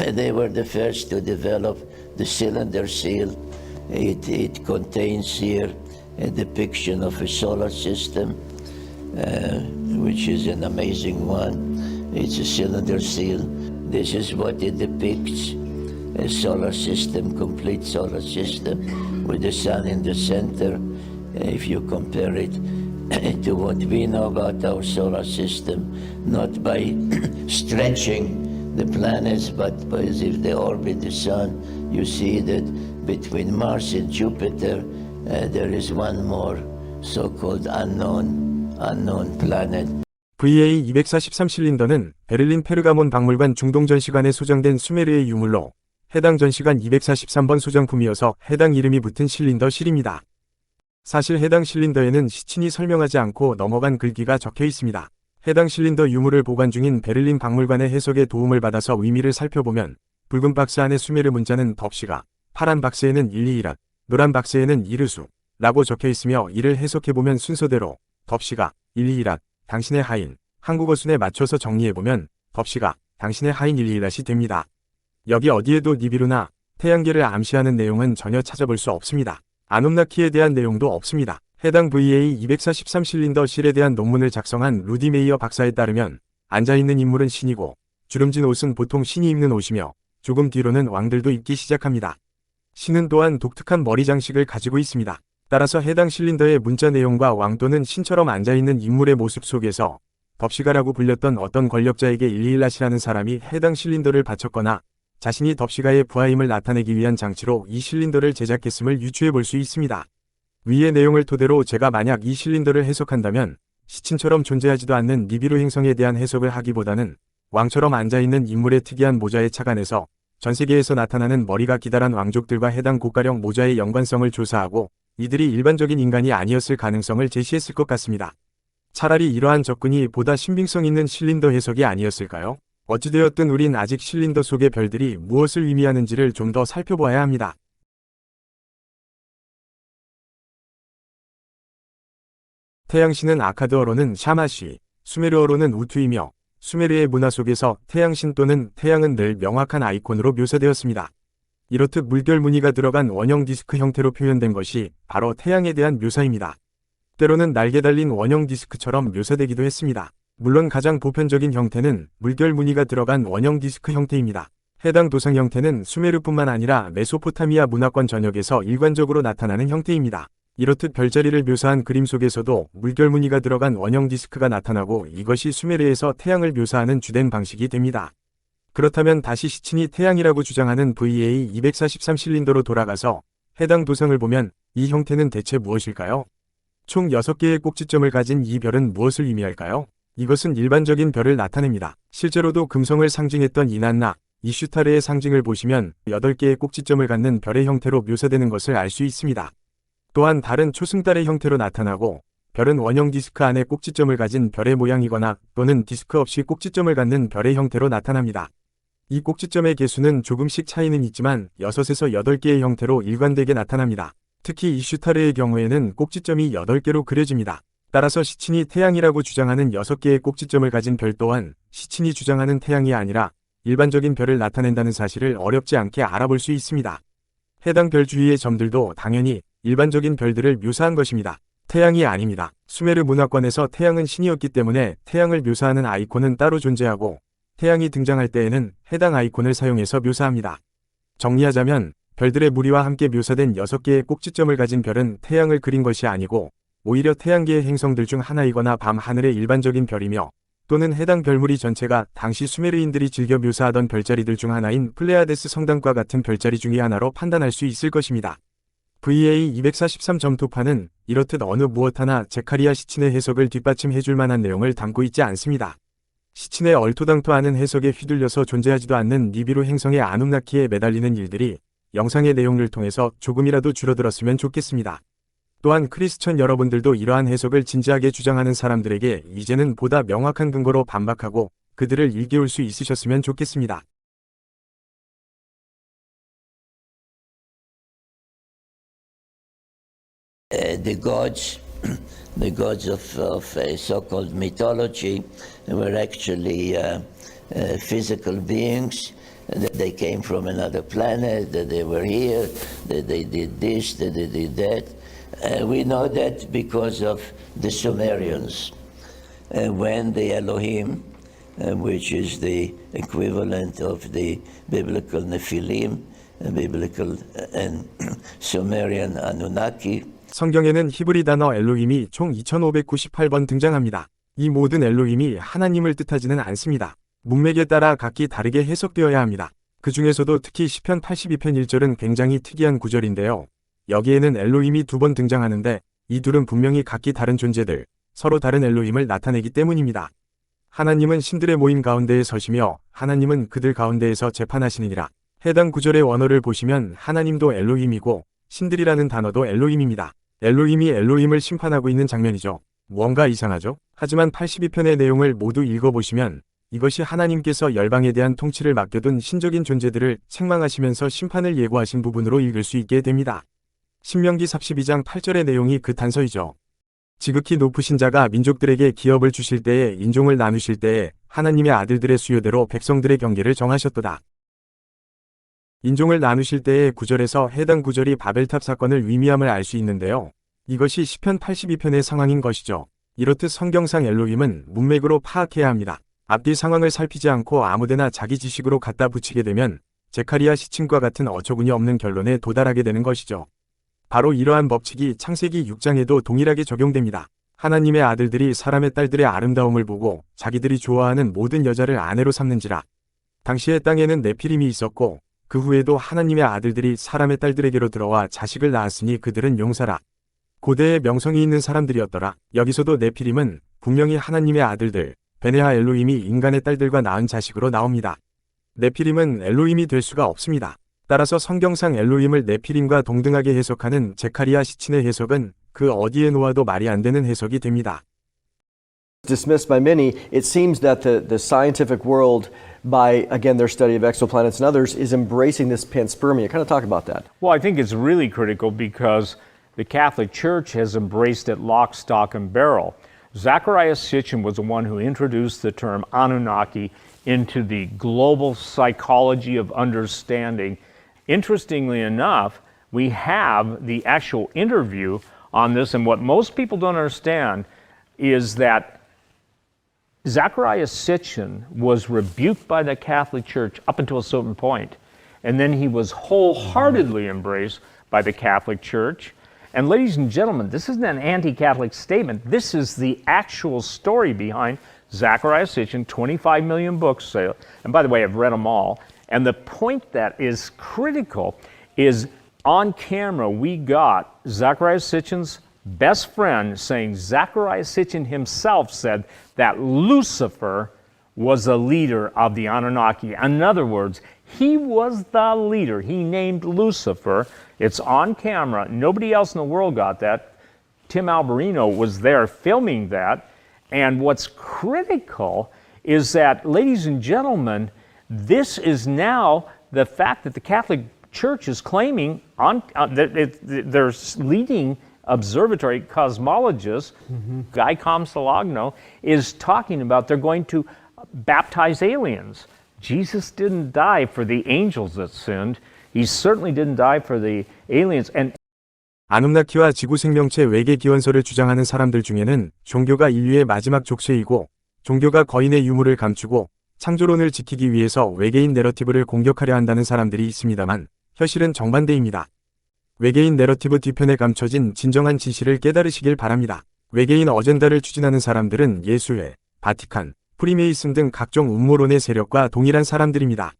they were the first to develop the cylinder seal. It contains here a depiction of a solar system, which is an amazing one. It's a cylinder seal. This is what it depicts, a solar system, complete solar system, with the sun in the center. If you compare it to what we know about our solar system, not by stretching the planets, but as if they orbit the sun, you see that between Mars and Jupiter, there is one more so-called unknown planet. VA243 실린더는 베를린 페르가몬 박물관 중동전시관에 소장된 수메르의 유물로 해당 전시관 243번 소장품이어서 해당 이름이 붙은 실린더 실입니다. 사실 해당 실린더에는 시친이 설명하지 않고 넘어간 글귀가 적혀 있습니다. 해당 실린더 유물을 보관 중인 베를린 박물관의 해석에 도움을 받아서 의미를 살펴보면 붉은 박스 안에 수메르 문자는 덥시가, 파란 박스에는 일리이락, 노란 박스에는 이르수 라고 적혀 있으며 이를 해석해보면 순서대로 덥시가, 일리이락, 당신의 하인, 한국어 순에 맞춰서 정리해보면 덥시가, 당신의 하인 일리이락이 됩니다. 여기 어디에도 니비루나 태양계를 암시하는 내용은 전혀 찾아볼 수 없습니다. 아눔나키에 대한 내용도 없습니다. 해당 VA243 실린더 실에 대한 논문을 작성한 루디 메이어 박사에 따르면 앉아있는 인물은 신이고 주름진 옷은 보통 신이 입는 옷이며 조금 뒤로는 왕들도 입기 시작합니다. 신은 또한 독특한 머리 장식을 가지고 있습니다. 따라서 해당 실린더의 문자 내용과 왕 또는 신처럼 앉아있는 인물의 모습 속에서 덥시가라고 불렸던 어떤 권력자에게 일리일라시라는 사람이 해당 실린더를 바쳤거나 자신이 덥시가의 부하임을 나타내기 위한 장치로 이 실린더를 제작했음을 유추해 볼 수 있습니다. 위의 내용을 토대로 제가 만약 이 실린더를 해석한다면 시친처럼 존재하지도 않는 니비루 행성에 대한 해석을 하기보다는 왕처럼 앉아있는 인물의 특이한 모자에 착안해서 전세계에서 나타나는 머리가 기다란 왕족들과 해당 고가령 모자의 연관성을 조사하고 이들이 일반적인 인간이 아니었을 가능성을 제시했을 것 같습니다. 차라리 이러한 접근이 보다 신빙성 있는 실린더 해석이 아니었을까요? 어찌되었든 우린 아직 실린더 속의 별들이 무엇을 의미하는지를 좀 더 살펴보아야 합니다. 태양신은 아카드어로는 샤마시, 수메르어로는 우투이며 수메르의 문화 속에서 태양신 또는 태양은 늘 명확한 아이콘으로 묘사되었습니다. 이렇듯 물결 무늬가 들어간 원형 디스크 형태로 표현된 것이 바로 태양에 대한 묘사입니다. 때로는 날개 달린 원형 디스크처럼 묘사되기도 했습니다. 물론 가장 보편적인 형태는 물결 무늬가 들어간 원형 디스크 형태입니다. 해당 도상 형태는 수메르뿐만 아니라 메소포타미아 문화권 전역에서 일관적으로 나타나는 형태입니다. 이렇듯 별자리를 묘사한 그림 속에서도 물결 무늬가 들어간 원형 디스크가 나타나고 이것이 수메르에서 태양을 묘사하는 주된 방식이 됩니다. 그렇다면 다시 시친이 태양이라고 주장하는 VA243 실린더로 돌아가서 해당 도상을 보면 이 형태는 대체 무엇일까요? 총 6개의 꼭지점을 가진 이 별은 무엇을 의미할까요? 이것은 일반적인 별을 나타냅니다. 실제로도 금성을 상징했던 이난나, 이슈타르의 상징을 보시면 8개의 꼭지점을 갖는 별의 형태로 묘사되는 것을 알 수 있습니다. 또한 다른 초승달의 형태로 나타나고 별은 원형 디스크 안에 꼭지점을 가진 별의 모양이거나 또는 디스크 없이 꼭지점을 갖는 별의 형태로 나타납니다. 이 꼭지점의 개수는 조금씩 차이는 있지만 6에서 8개의 형태로 일관되게 나타납니다. 특히 이슈타르의 경우에는 꼭지점이 8개로 그려집니다. 따라서 시친이 태양이라고 주장하는 6개의 꼭지점을 가진 별 또한 시친이 주장하는 태양이 아니라 일반적인 별을 나타낸다는 사실을 어렵지 않게 알아볼 수 있습니다. 해당 별 주위의 점들도 당연히 일반적인 별들을 묘사한 것입니다. 태양이 아닙니다. 수메르 문화권에서 태양은 신이었기 때문에 태양을 묘사하는 아이콘은 따로 존재하고 태양이 등장할 때에는 해당 아이콘을 사용해서 묘사합니다. 정리하자면 별들의 무리와 함께 묘사된 6개의 꼭지점을 가진 별은 태양을 그린 것이 아니고 오히려 태양계의 행성들 중 하나이거나 밤 하늘의 일반적인 별이며 또는 해당 별무리 전체가 당시 수메르인들이 즐겨 묘사하던 별자리들 중 하나인 플레아데스 성당과 같은 별자리 중의 하나로 판단할 수 있을 것입니다. VA243.토파는 이렇듯 어느 무엇 하나 제카리아 시친의 해석을 뒷받침해줄 만한 내용을 담고 있지 않습니다. 시친의 얼토당토하는 해석에 휘둘려서 존재하지도 않는 니비루 행성의 아눔나키에 매달리는 일들이 영상의 내용을 통해서 조금이라도 줄어들었으면 좋겠습니다. 또한 크리스천 여러분들도 이러한 해석을 진지하게 주장하는 사람들에게 이제는 보다 명확한 근거로 반박하고 그들을 일깨울 수 있으셨으면 좋겠습니다. The gods of so-called mythology were actually physical beings that they came from another planet, that they were here, that they did this, that they did that. We know that because of the Sumerians. When the Elohim, which is the equivalent of the biblical Nephilim, biblical and Sumerian Anunnaki. 성경에는 히브리 단어 엘로힘이 총 2598번 등장합니다. 이 모든 엘로힘이 하나님을 뜻하지는 않습니다. 문맥에 따라 각기 다르게 해석되어야 합니다. 그 중에서도 특히 시편 82편 1절은 굉장히 특이한 구절인데요. 여기에는 엘로힘이 2번 등장하는데 이 둘은 분명히 각기 다른 존재들, 서로 다른 엘로힘을 나타내기 때문입니다. 하나님은 신들의 모임 가운데에 서시며 하나님은 그들 가운데에서 재판하시느니라. 해당 구절의 원어를 보시면 하나님도 엘로힘이고 신들이라는 단어도 엘로힘입니다. 엘로힘이 엘로힘을 심판하고 있는 장면이죠. 뭔가 이상하죠? 하지만 82편의 내용을 모두 읽어보시면 이것이 하나님께서 열방에 대한 통치를 맡겨둔 신적인 존재들을 책망하시면서 심판을 예고하신 부분으로 읽을 수 있게 됩니다. 신명기 32장 8절의 내용이 그 단서이죠. 지극히 높으신 자가 민족들에게 기업을 주실 때에 인종을 나누실 때에 하나님의 아들들의 수요대로 백성들의 경계를 정하셨도다. 인종을 나누실 때의 구절에서 해당 구절이 바벨탑 사건을 의미함을 알 수 있는데요. 이것이 시편 82편의 상황인 것이죠. 이렇듯 성경상 엘로힘은 문맥으로 파악해야 합니다. 앞뒤 상황을 살피지 않고 아무데나 자기 지식으로 갖다 붙이게 되면 제카리아 시침과 같은 어처구니 없는 결론에 도달하게 되는 것이죠. 바로 이러한 법칙이 창세기 6장에도 동일하게 적용됩니다. 하나님의 아들들이 사람의 딸들의 아름다움을 보고 자기들이 좋아하는 모든 여자를 아내로 삼는지라. 당시에 땅에는 네피림이 있었고 그 후에도 하나님의 아들들이 사람의 딸들에게로 들어와 자식을 낳았으니 그들은 용사라. 고대에 명성이 있는 사람들이었더라. 여기서도 네피림은 분명히 하나님의 아들들, 베네하 엘로힘이 인간의 딸들과 낳은 자식으로 나옵니다. 네피림은 엘로힘이 될 수가 없습니다. 따라서 성경상 엘로힘을 네피림과 동등하게 해석하는 제카리아 시친의 해석은 그 어디에 놓아도 말이 안 되는 해석이 됩니다. Dismissed by many, it seems that the scientific world, by again their study of exoplanets and others, is embracing this panspermia. Kind of talk about that. Well, I think it's really critical because the Catholic Church has embraced it lock, stock, and barrel. Zecharia Sitchin was the one who introduced the term Anunnaki into the global psychology of understanding. Interestingly enough, we have the actual interview on this, and what most people don't understand is that Zecharia Sitchin was rebuked by the Catholic Church up until a certain point, and then he was wholeheartedly embraced by the Catholic Church. And ladies and gentlemen, this isn't an anti-Catholic statement. This is the actual story behind Zecharia Sitchin, 25 million books sale. And by the way, I've read them all. And the point that is critical is on camera, we got Zecharia Sitchin's best friend saying Zecharia Sitchin himself said that Lucifer was the leader of the Anunnaki. In other words, he was the leader. He named Lucifer. It's on camera. Nobody else in the world got that. Tim Alberino was there filming that. And what's critical is that, ladies and gentlemen, this is now the fact that the Catholic Church is claiming their leading observatory cosmologist, Guy Comsalogno, is talking about they're going to baptize aliens. Jesus didn't die for the angels that sinned. He certainly didn't die for the aliens. And 아눔나키와 지구 생명체 외계 기원설을 주장하는 사람들 중에는 종교가 인류의 마지막 족쇄이고 종교가 거인의 유물을 감추고 창조론을 지키기 위해서 외계인 내러티브를 공격하려 한다는 사람들이 있습니다만 현실은 정반대입니다. 외계인 내러티브 뒤편에 감춰진 진정한 진실을 깨달으시길 바랍니다. 외계인 어젠다를 추진하는 사람들은 예수회, 바티칸, 프리메이슨 등 각종 음모론의 세력과 동일한 사람들입니다.